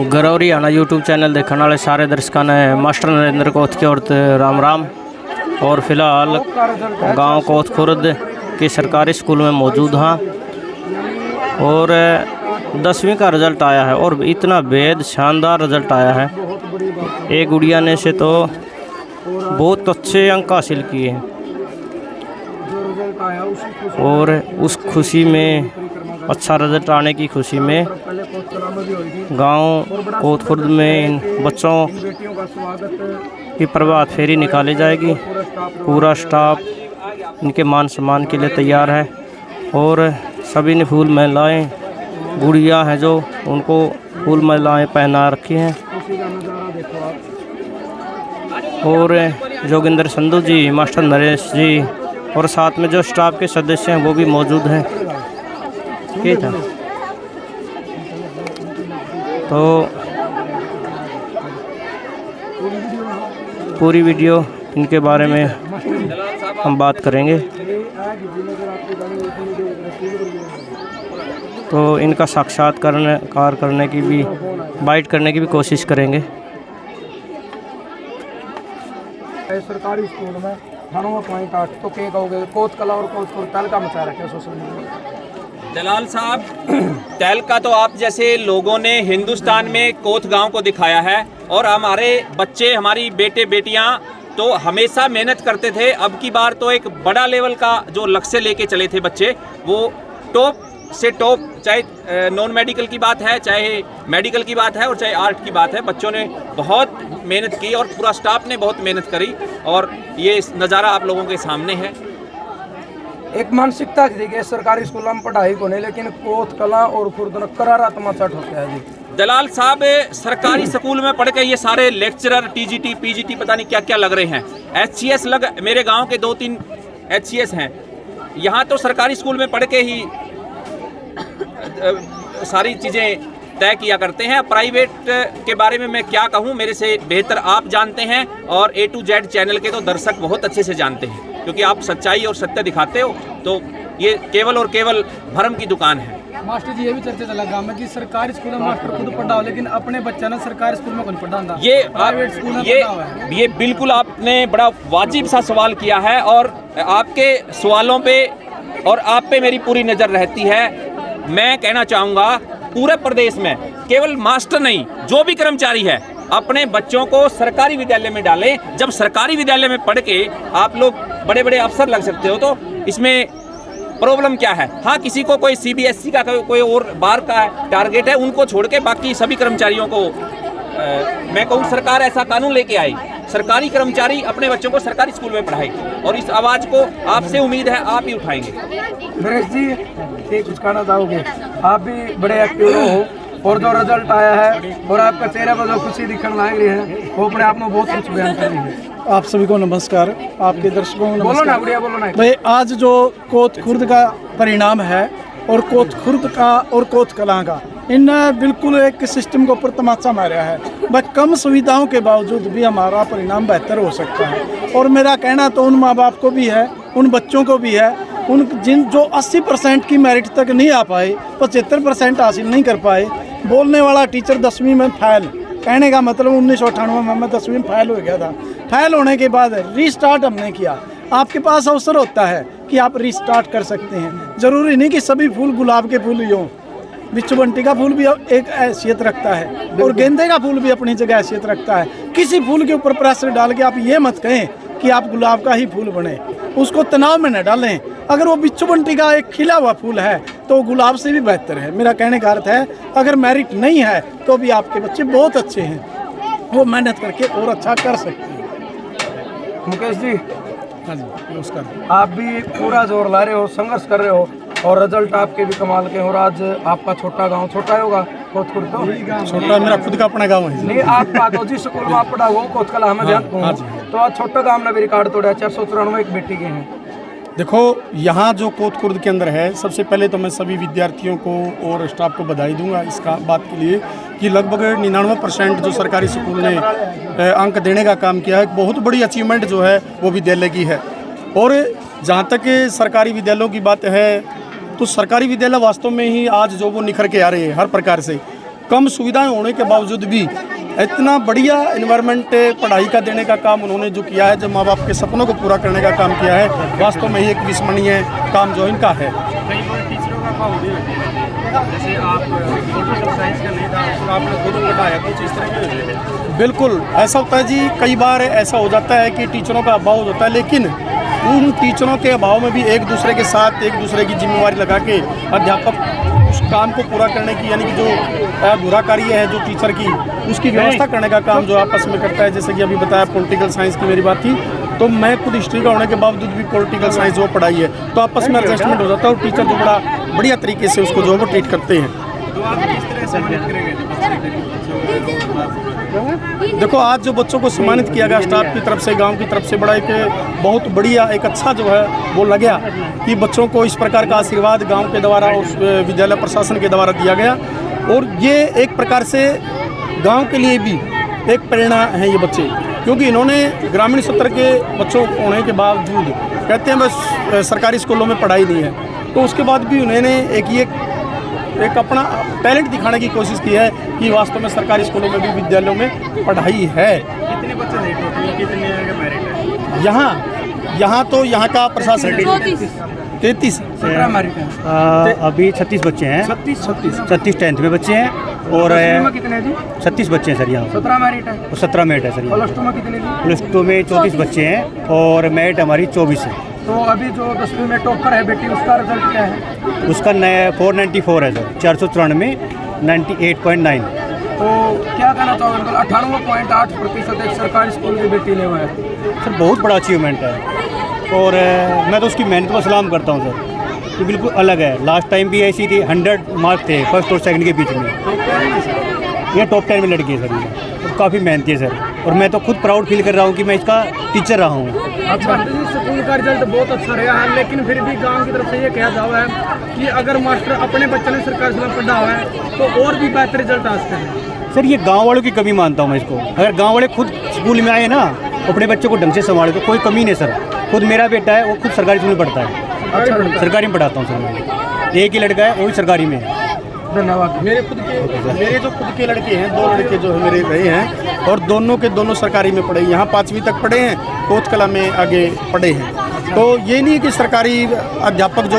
गरौरी आना YouTube channel देखने वाले सारे दर्शकों ने मास्टर नरेंद्र कोथ की ओर राम राम। और फिलहाल गांव कोथ खुर्द के सरकारी स्कूल में मौजूद हाँ और 10वीं का रिज़ल्ट आया है और इतना बेहद शानदार रिज़ल्ट आया है। एक गुड़िया ने से तो बहुत अच्छे अंक हासिल किए हैं और उस खुशी में, अच्छा रिज़ल्ट आने की खुशी में गांव कोथ खुर्द में इन बच्चों की प्रभात फेरी निकाली जाएगी। पूरा स्टाफ इनके मान सम्मान के लिए तैयार है और सभी ने फूल महिलाएँ गुड़िया हैं जो उनको फूल महिलाएँ पहना रखी हैं और जोगिंदर संधू जी, मास्टर नरेश जी और साथ में जो स्टाफ के सदस्य हैं वो भी मौजूद हैं। ठीक है, तो पूरी वीडियो इनके बारे में हम बात करेंगे, तो इनका साक्षात्कार करने की भी, बाइट करने की भी कोशिश करेंगे। सरकारी स्कूल में थानों पॉइंट 8 तो क्या कहोगे, कोथ कला और कोथ खुर्द तहलका मचा रखा है सोशल मीडिया। जलाल साहब, तहलका तो आप जैसे लोगों ने हिंदुस्तान में कोथ गांव को दिखाया है और हमारे बच्चे, हमारी बेटे बेटियां तो हमेशा मेहनत करते थे। अब की बार तो एक बड़ा लेवल का जो लक्ष्य लेके चले थे बच्चे, वो टॉप से टॉप, चाहे नॉन मेडिकल की बात है, चाहे मेडिकल की बात है और चाहे आर्ट की बात है। बच्चों ने बहुत मेहनत की और पूरा स्टाफ ने बहुत मेहनत करी और ये नज़ारा आप लोगों के सामने है। एक मानसिकता थी कि सरकारी स्कूल में पढ़ाई को नहीं, लेकिन कोथ कला और खुर्द में करारा तमाचा ठोका है जी। दलाल साहब, सरकारी स्कूल में पढ़ के ये सारे लेक्चरर टीजीटी पीजीटी पता नहीं क्या क्या लग रहे हैं। एचसीएस लग, मेरे गांव के 2-3 एचसीएस हैं। यहाँ तो सरकारी स्कूल में पढ़ के ही सारी चीज़ें तय किया करते हैं। प्राइवेट के बारे में मैं क्या कहूँ, मेरे से बेहतर आप जानते हैं और A to Z चैनल के तो दर्शक बहुत अच्छे से जानते हैं, क्योंकि आप सच्चाई और सत्य दिखाते हो। तो ये केवल और केवल भ्रम की दुकान है। मास्टर जी, ये भी चर्चा चला गाँव में कि सरकारी स्कूल में मास्टर खुद पढ़ाओ, लेकिन अपने बच्चा ना सरकारी स्कूल में कौन पढ़ाता, ये प्राइवेट स्कूल में ये बिल्कुल आपने बड़ा वाजिब सा सवाल किया है और आपके सवालों पे और आप पे मेरी पूरी नज़र रहती है। मैं कहना चाहूँगा पूरे प्रदेश में केवल मास्टर नहीं, जो भी कर्मचारी है अपने बच्चों को सरकारी विद्यालय में डालें। जब सरकारी विद्यालय में पढ़ के आप लोग बड़े बड़े अफसर लग सकते हो, तो इसमें प्रॉब्लम क्या है? हाँ, किसी को कोई CBSE का कोई और बार का टारगेट है, उनको छोड़ के बाकी सभी कर्मचारियों को मैं कहूँ सरकार ऐसा कानून लेके आई, सरकारी कर्मचारी अपने बच्चों को सरकारी स्कूल में पढ़ाए और इस आवाज़ को आपसे उम्मीद है आप ही उठाएंगे। नरेश जी, ये कुछ कहना चाहोगे? आप भी बड़े एक्टिव हो और जो रिजल्ट आया है और आपका चेहरे पर जो खुशी दिखने लग रही है वो अपने आप में बहुत कुछ बयान कर रही है। आप सभी को नमस्कार, आपके दर्शकों को बोलो ना, नमस्कार। बोलो ना भाई, आज जो कोथ खुर्द का परिणाम है और कोथ खुर्द का और कोथ कला का, इन बिल्कुल एक सिस्टम के ऊपर तमाचा मारा है। बस कम सुविधाओं के बावजूद भी हमारा परिणाम बेहतर हो सकता है। और मेरा कहना तो उन माँ बाप को भी है, उन बच्चों को भी है, उन जो 80% की मेरिट तक नहीं आ पाए, 75% हासिल नहीं कर पाए। बोलने वाला टीचर 10वीं में फेल, कहने का मतलब 1998 में मैं 10वीं में फेल हो गया था। फेल होने के बाद रीस्टार्ट हमने किया। आपके पास अवसर होता है कि आप रीस्टार्ट कर सकते हैं। ज़रूरी नहीं कि सभी फूल गुलाब के फूल ही हों, बिच्छू बंटी का फूल भी एक हैसियत रखता है और गेंदे का फूल भी अपनी जगह हैसियत रखता है। किसी फूल के ऊपर प्रेशर डाल के आप ये मत कहें कि आप गुलाब का ही फूल बने, उसको तनाव में न डालें। अगर वो बिच्छू बंटी का एक खिला हुआ फूल है तो गुलाब से भी बेहतर है। मेरा कहने का अर्थ है, अगर मेरिट नहीं है तो भी आपके बच्चे बहुत अच्छे हैं, वो मेहनत करके और अच्छा कर सकते हैं। मुकेश जी, हाँ जी, नमस्कार। आप भी पूरा जोर ला रहे हो, संघर्ष कर रहे हो और रिजल्ट आपके भी कमाल के। और आज आपका छोटा गांव, छोटा होगा कोथ खुर्द तो छोटा, मेरा खुद का अपना गाँव है। नहीं, आप तो जिस स्कूल में आप पढ़ा हुआ कोथ कला हमें ध्यान, तो आज छोटा गांव ने भी रिकॉर्ड तोड़ा, 494 एक बेटी के हैं। देखो, यहाँ जो कोथ खुर्द के अंदर है, सबसे पहले तो मैं सभी विद्यार्थियों को और स्टाफ को बधाई दूंगा इसका बात के लिए कि लगभग 99% जो सरकारी स्कूल ने अंक देने का काम किया है, बहुत बड़ी अचीवमेंट जो है वो विद्यालय की है। और जहाँ तक सरकारी विद्यालयों की बात है तो सरकारी विद्यालय वास्तव में ही आज जो वो निखर के आ रहे हैं हर प्रकार से। कम सुविधाएं होने के बावजूद भी इतना बढ़िया एनवायरनमेंट पढ़ाई का देने का काम उन्होंने जो किया है, जो माँ बाप के सपनों को पूरा करने का काम किया है, वास्तव में ही एक विस्मरणीय काम जो इनका है। कई बार टीचरों का अभाव भी होता है, जैसे आप पॉलिटिकल साइंस का नहीं था तो आपने खुद पढ़ाया, कुछ इस तरह के। बिल्कुल ऐसा होता है जी, कई बार ऐसा हो जाता है कि टीचरों का अभाव होता है, लेकिन उन टीचरों के अभाव में भी एक दूसरे के साथ एक दूसरे की जिम्मेवारी लगा के अध्यापक उस काम को पूरा करने की, यानी कि जो अधूरा कार्य है जो टीचर की, उसकी व्यवस्था करने का काम जो आपस में करता है। जैसे कि अभी बताया पॉलिटिकल साइंस की मेरी बात थी, तो मैं खुद हिस्ट्री का होने के बावजूद भी पॉलिटिकल साइंस जो पढ़ाई है, तो आपस में एडजस्टमेंट हो जाता है और टीचर जो बड़ा बढ़िया तरीके से उसको जो है वो ट्रीट करते हैं। तो आप किस तरह से मदद करेंगे? देखो, आज जो बच्चों को सम्मानित किया गया स्टाफ की तरफ से, गांव की तरफ से, बड़ा एक बहुत बढ़िया एक अच्छा जो है वो लगा कि बच्चों को इस प्रकार का आशीर्वाद गांव के द्वारा और विद्यालय प्रशासन के द्वारा दिया गया। और ये एक प्रकार से गांव के लिए भी एक प्रेरणा है ये बच्चे, क्योंकि इन्होंने ग्रामीण क्षेत्र के बच्चों होने के बावजूद कहते हैं बस सरकारी स्कूलों में पढ़ाई नहीं है, तो उसके बाद भी उन्होंने एक अपना टैलेंट दिखाने की कोशिश की है कि वास्तव में सरकारी स्कूलों में भी विद्यालयों में पढ़ाई है। कितने बच्चे थे टोटल, कितने मेरिट है यहाँ तो यहाँ का प्रशासन 33 अभी 36 बच्चे हैं। 36 10th में बच्चे हैं और कितने जी? 36 बच्चे हैं सर यहाँ। 17 मेरिट है और 17 मेरिट है सर यहाँ। प्लस टू में कितने जी? प्लस टू में 34 बच्चे हैं और मेरिट हमारी 24 है। तो अभी जो 10वीं में टॉपर है बेटी, उसका रिजल्ट क्या है? उसका 494 है सर, 494 98.9। तो क्या कहना चाहोगे? 98.8% एक सरकारी स्कूल की बेटी ले हुआ है सर, बहुत बड़ा अचीवमेंट है और मैं तो उसकी मेहनत को सलाम करता हूँ सर। ये बिल्कुल अलग है। लास्ट टाइम भी ऐसी थी, 100 मार्क्स थे फर्स्ट और सेकंड के बीच में। ये टॉप 10 में लड़की है सर, ये काफ़ी मेहनती है सर, और मैं तो खुद प्राउड फील कर रहा हूँ कि मैं इसका टीचर रहा हूँ। अच्छा, स्कूल का रिजल्ट बहुत अच्छा रहा है, लेकिन फिर भी गांव की तरफ से ये कहा जा रहा है कि अगर मास्टर अपने बच्चे ने सरकारी स्कूल में पढ़ा हुआ है तो और भी बेहतर रिजल्ट आ सकते हैं। सर, ये गांव वालों की कमी मानता हूँ मैं इसको। अगर गांव वाले खुद स्कूल में आए ना, अपने बच्चों को ढंग से संभाले तो कोई कमी नहीं सर। खुद मेरा बेटा है, वो खुद सरकारी स्कूल में पढ़ता है। अच्छा, सरकारी में पढ़ाता हूँ सर मैं। एक ही लड़का है, वो भी सरकारी में है। धन्यवाद। मेरे जो खुद के लड़के हैं, 2 लड़के जो है मेरे रहे हैं, और दोनों के दोनों सरकारी में पढ़े। यहाँ 5वीं तक पढ़े हैं, कोत कला में आगे पढ़े हैं। तो ये नहीं कि सरकारी अध्यापक जो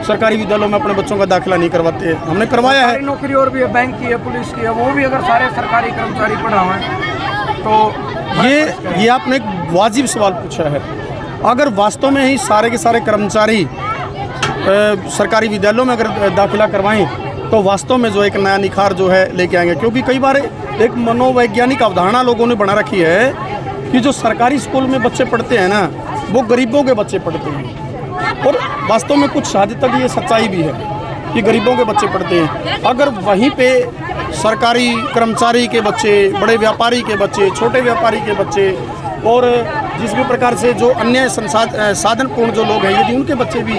सरकारी विद्यालयों में अपने बच्चों का दाखिला नहीं करवाते, हमने करवाया है। नौकरी और भी है, बैंक की है, पुलिस की है, वो भी अगर सारे सरकारी कर्मचारी पढ़ा हुआ है तो ये आपने एक वाजिब सवाल पूछा है। अगर वास्तव में ही सारे के सारे कर्मचारी सरकारी विद्यालयों में अगर दाखिला करवाएं तो वास्तव में जो एक नया निखार जो है लेके आएंगे। क्योंकि कई बार एक मनोवैज्ञानिक अवधारणा लोगों ने बना रखी है कि जो सरकारी स्कूल में बच्चे पढ़ते हैं ना, वो गरीबों के बच्चे पढ़ते हैं, और वास्तव में कुछ हद तक ये सच्चाई भी है कि गरीबों के बच्चे पढ़ते हैं। अगर वहीं पे सरकारी कर्मचारी के बच्चे, बड़े व्यापारी के बच्चे, छोटे व्यापारी के बच्चे और जिस भी प्रकार से जो अन्य साधनपूर्ण जो लोग हैं, यदि उनके बच्चे भी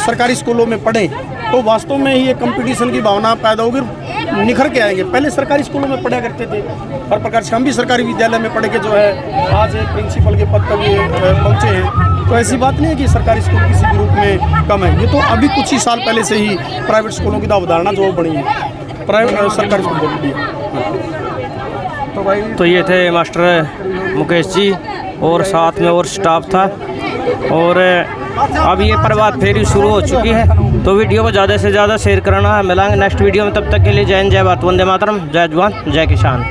सरकारी स्कूलों में पढ़ें तो वास्तव में ही एक कंपटीशन की भावना पैदा होगी, निखर के आएंगे। पहले सरकारी स्कूलों में पढ़ा करते थे, हर प्रकार से हम भी सरकारी विद्यालय में पढ़ के जो है आज प्रिंसिपल के पद तक पहुँचे हैं। तो ऐसी बात नहीं है कि सरकारी स्कूल किसी भी रूप में कम है। ये तो अभी कुछ ही साल पहले से ही प्राइवेट स्कूलों की अवधारणा जो बनी है, प्राइवेट सरकारी स्कूल बनी है। तो ये थे मास्टर मुकेश जी, और साथ में और स्टाफ था। और अब ये प्रभात फेरी शुरू हो चुकी है, तो वीडियो को ज़्यादा से ज़्यादा शेयर करना है। मिलांगे नेक्स्ट वीडियो में, तब तक के लिए जय हिंद, जय भारत, वंदे मातरम, जय जवान, जय किसान।